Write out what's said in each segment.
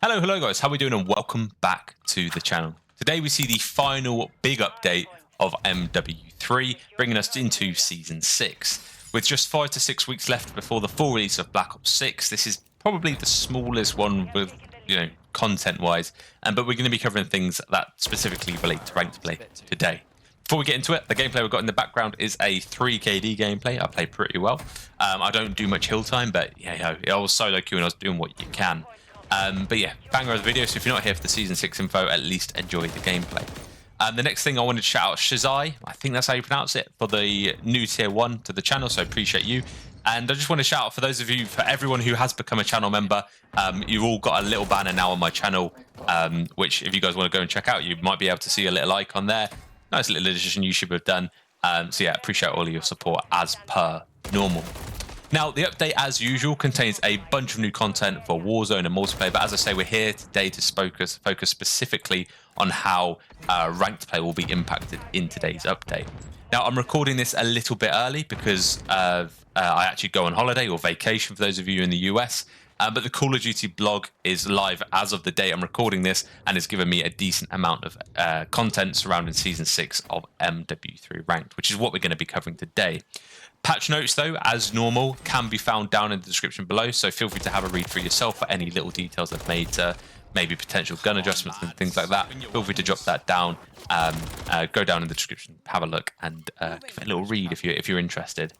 Hello guys, how are we doing and welcome back to the channel. Today we see the final big update of MW3, bringing us into Season 6. With just 5 to 6 weeks left before the full release of Black Ops 6, this is probably the smallest one with, content-wise, but we're going to be covering things that specifically relate to ranked play today. Before we get into it, the gameplay we've got in the background is a 3KD gameplay. I play pretty well. I don't do much hill time, but yeah, I was solo queuing, I was doing what you can. But yeah, banger of the video, so if you're not here for the Season 6 info, at least enjoy the gameplay. The next thing I wanted to shout out Shazai, I think that's how you pronounce it, for the new Tier 1 to the channel, so I appreciate you. And I just want to shout out for those of you, for everyone who has become a channel member, you've all got a little banner now on my channel, which if you guys want to go and check out, you might be able to see a little icon there. Nice little addition you should have done. So yeah, appreciate all of your support as per normal. Now, the update, as usual, contains a bunch of new content for Warzone and multiplayer, but as I say, we're here today to focus specifically on how ranked play will be impacted in today's update. Now, I'm recording this a little bit early because I actually go on holiday or vacation for those of you in the US, but the Call of Duty blog is live as of the day I'm recording this and has given me a decent amount of content surrounding Season 6 of MW3 Ranked, which is what we're going to be covering today. Patch notes, though, as normal, can be found down in the description below, so feel free to have a read through yourself for any little details I've made to maybe potential gun adjustments and things like that. Feel free to drop that down, go down in the description, have a look, and give it a little read if you're interested.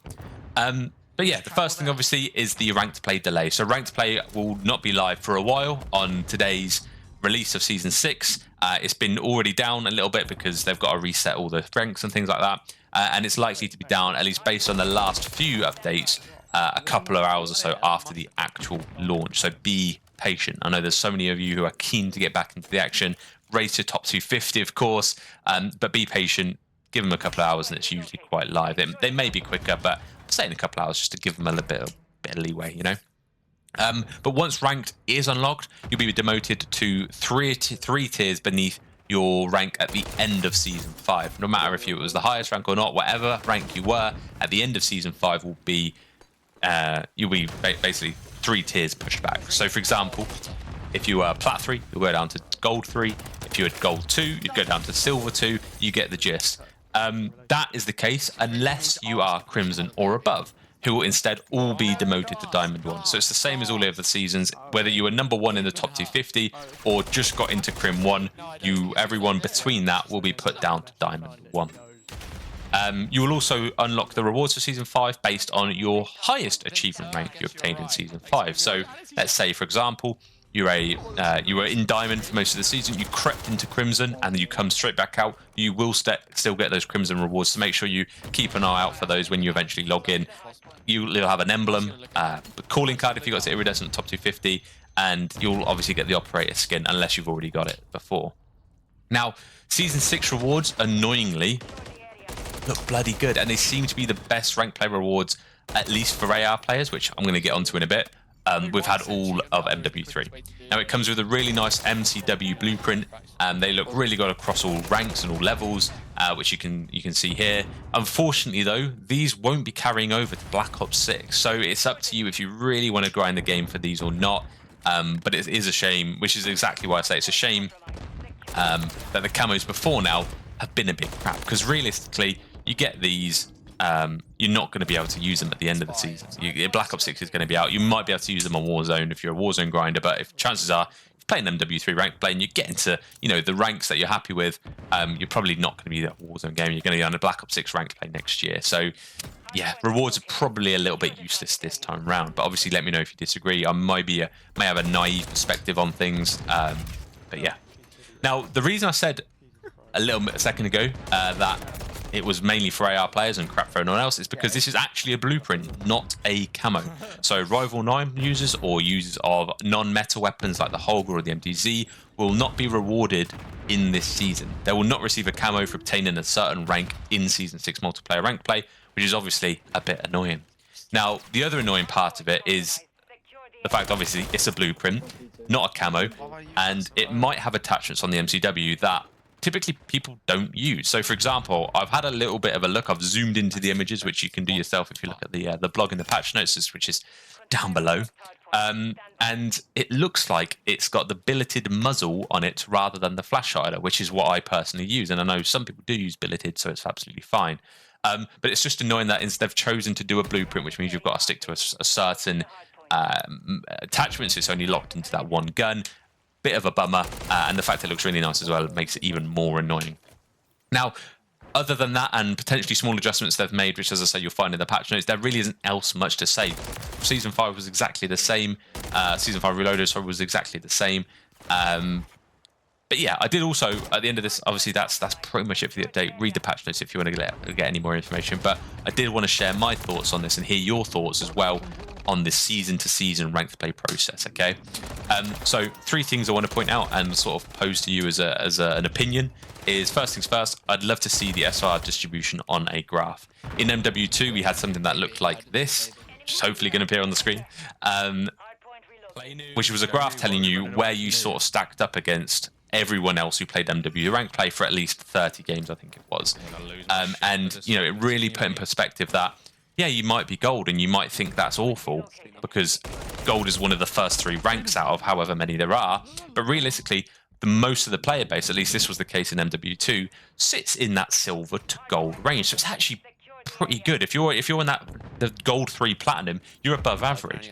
But yeah, the first thing, obviously, is the ranked play delay. So ranked play will not be live for a while on today's release of Season 6. It's been already down a little bit because they've got to reset all the ranks and things like that. And it's likely to be down, at least based on the last few updates, a couple of hours or so after the actual launch. So be patient. I know there's so many of you who are keen to get back into the action. Race to top 250, of course, but be patient. Give them a couple of hours and it's usually quite live. They may be quicker, but I'm saying a couple of hours just to give them a little bit of leeway, you know? But once ranked is unlocked, you'll be demoted to three tiers beneath your rank at the end of Season 5. No matter if it was the highest rank or not, whatever rank you were, at the end of Season 5 will be, you'll be basically 3 tiers pushed back. So for example, if you were Plat 3, you'll go down to Gold 3. If you had Gold 2, you'd go down to Silver 2. You get the gist. That is the case unless you are Crimson or above, who will instead all be demoted to Diamond 1. So it's the same as all the other seasons, whether you were number 1 in the top 250 or just got into Crim 1, everyone between that will be put down to Diamond 1. You will also unlock the rewards for Season 5 based on your highest achievement rank you obtained in Season 5. So let's say, for example, you were in Diamond for most of the season, you crept into Crimson, and then you come straight back out. You will still get those Crimson rewards, so make sure you keep an eye out for those when you eventually log in. You'll have an emblem, a calling card if you got to Iridescent top 250, and you'll obviously get the operator skin unless you've already got it before. Now, Season 6 rewards, annoyingly, look bloody good, and they seem to be the best rank play rewards, at least for AR players, which I'm going to get onto in a bit. We've had all of MW3. Now it comes with a really nice MCW blueprint, and they look really good across all ranks and all levels, which you can see here. Unfortunately though, these won't be carrying over to Black Ops 6, so it's up to you if you really want to grind the game for these or not. But it is a shame, which is exactly why I say it's a shame that the camos before now have been a bit crap, because realistically you get these, you're not going to be able to use them at the end of the season. Black Ops 6 is going to be out. You might be able to use them on Warzone if you're a Warzone grinder, but if chances are, if you're playing MW3 rank play and you get into, the ranks that you're happy with, you're probably not going to be that Warzone game. You're going to be on a Black Ops 6 ranked play next year. So, yeah, rewards are probably a little bit useless this time round. But obviously, let me know if you disagree. I may have a naive perspective on things, but yeah. Now, the reason I said a second ago that it was mainly for AR players and crap for anyone else is because this is actually a blueprint, not a camo. So Rival 9 users or users of non-meta weapons like the Holger or the MDZ will not be rewarded in this season. They will not receive a camo for obtaining a certain rank in Season 6 multiplayer rank play, which is obviously a bit annoying. Now, the other annoying part of it is the fact, obviously, it's a blueprint, not a camo, and it might have attachments on the MCW that typically people don't use. So for example, I've had a little bit of a look. I've zoomed into the images, which you can do yourself if you look at the blog in the patch notes, which is down below. And it looks like it's got the billeted muzzle on it rather than the flash hider, which is what I personally use. And I know some people do use billeted, so it's absolutely fine. But it's just annoying that they've chosen to do a blueprint, which means you've got to stick to a certain attachment, so it's only locked into that one gun. Bit of a bummer, and the fact it looks really nice as well makes it even more annoying. Now, other than that, and potentially small adjustments they've made, which, as I say, you'll find in the patch notes, there really isn't else much to say. Season 5 was exactly the same. Season 5 Reloaded was exactly the same. But yeah, I did also, at the end of this, obviously that's pretty much it for the update. Read the patch notes if you want to get any more information. But I did want to share my thoughts on this and hear your thoughts as well on this season-to-season ranked play process, okay? So 3 things I want to point out and sort of pose to you as an opinion is, first things first, I'd love to see the SR distribution on a graph. In MW2, we had something that looked like this, which is hopefully going to appear on the screen, which was a graph telling you where you sort of stacked up against everyone else who played MW ranked play for at least 30 games, I think it was. And, you know, it really put in perspective that, yeah, you might be gold and you might think that's awful because gold is one of the first 3 ranks out of however many there are. But realistically, most of the player base, at least this was the case in MW2, sits in that silver to gold range. So it's actually pretty good. If you're in the gold 3 platinum, you're above average.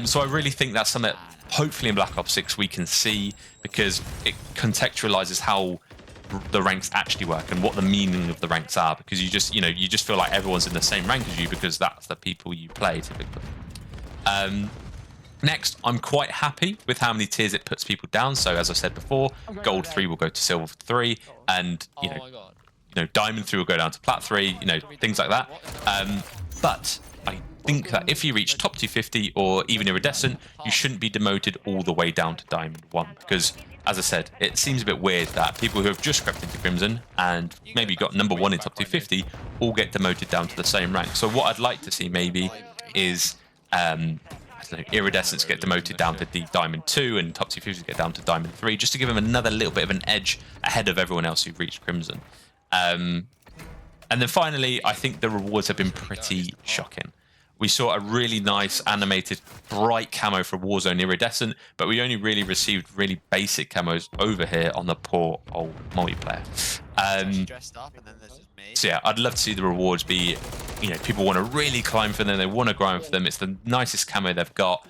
So I really think that's something that hopefully in Black Ops 6 we can see, because it contextualizes how the ranks actually work and what the meaning of the ranks are, because you just feel like everyone's in the same rank as you because that's the people you play typically. Next, I'm quite happy with how many tiers it puts people down. So as I said before, gold 3 will go to silver 3, and you know diamond 3 will go down to plat 3, you know, things like that. But I think that if you reach top 250 or even iridescent, you shouldn't be demoted all the way down to diamond 1, because as I said, it seems a bit weird that people who have just crept into Crimson and maybe got number 1 in top 250 all get demoted down to the same rank. So what I'd like to see maybe is iridescents get demoted down to diamond 2 and top 250s get down to diamond 3, just to give them another little bit of an edge ahead of everyone else who've reached Crimson. And then finally, I think the rewards have been pretty shocking. We saw a really nice animated bright camo for Warzone Iridescent, but we only really received really basic camos over here on the poor old multiplayer. So yeah, I'd love to see the rewards be, you know, people want to really climb for them, they want to grind for them. It's the nicest camo they've got,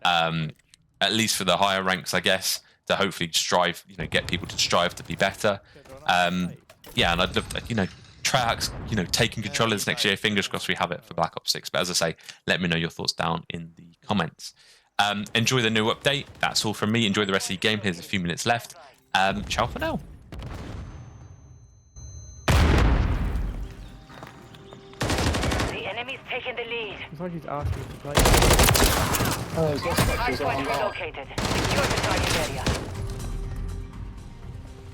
at least for the higher ranks, I guess, to hopefully strive, you know, get people to strive to be better. Yeah, and I'd love to, you know, Treyarch's, you know, taking control of this next year. Fingers crossed we have it for Black Ops 6. But as I say, let me know your thoughts down in the comments. Enjoy the new update. That's all from me. Enjoy the rest of your game. Here's a few minutes left. Ciao for now. The enemy's taken the lead. It's like he's asking to play. Hardpoint relocated. Secure the target area.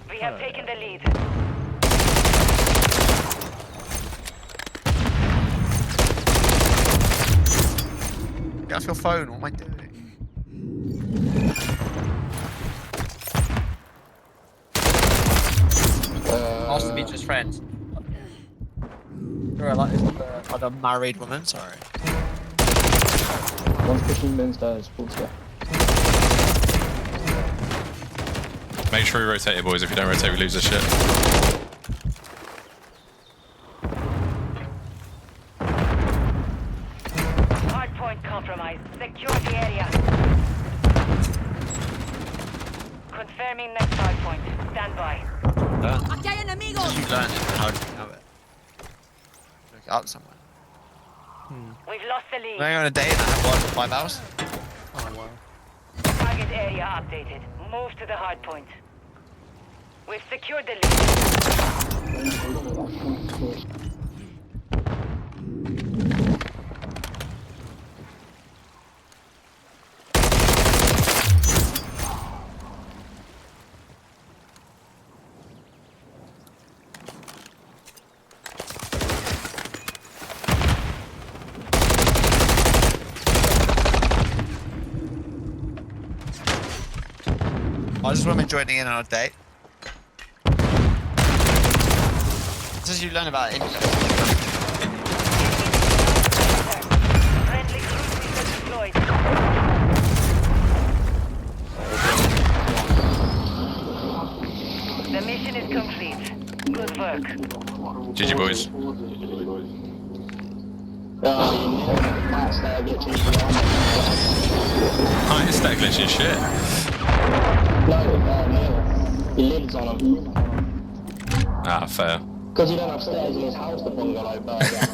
We have taken the lead. Get off your phone, what am I doing? Ask to be just friends. Sorry, like this other married woman, sorry. One's pushing downstairs, full step. Make sure you rotate it, boys. If you don't rotate, we lose this shit. Hardpoint compromised. Secure the area. Confirming next hardpoint. Stand by. Aquí hay enemigos! You learned it, how do you know it? Look it up somewhere. We've lost the lead. Going on a date and I have worked for 5 hours? Oh wow. Target area updated. Move to the hardpoint. We've secured the lead. I just want to joining in on a date. As you learn about it. Friendly cruise missile deployed. work. GG boys. I ain't stack glitching shit. No, he lives on him. Ah, fair. Because he don't have stairs in his house, the bungalow burger.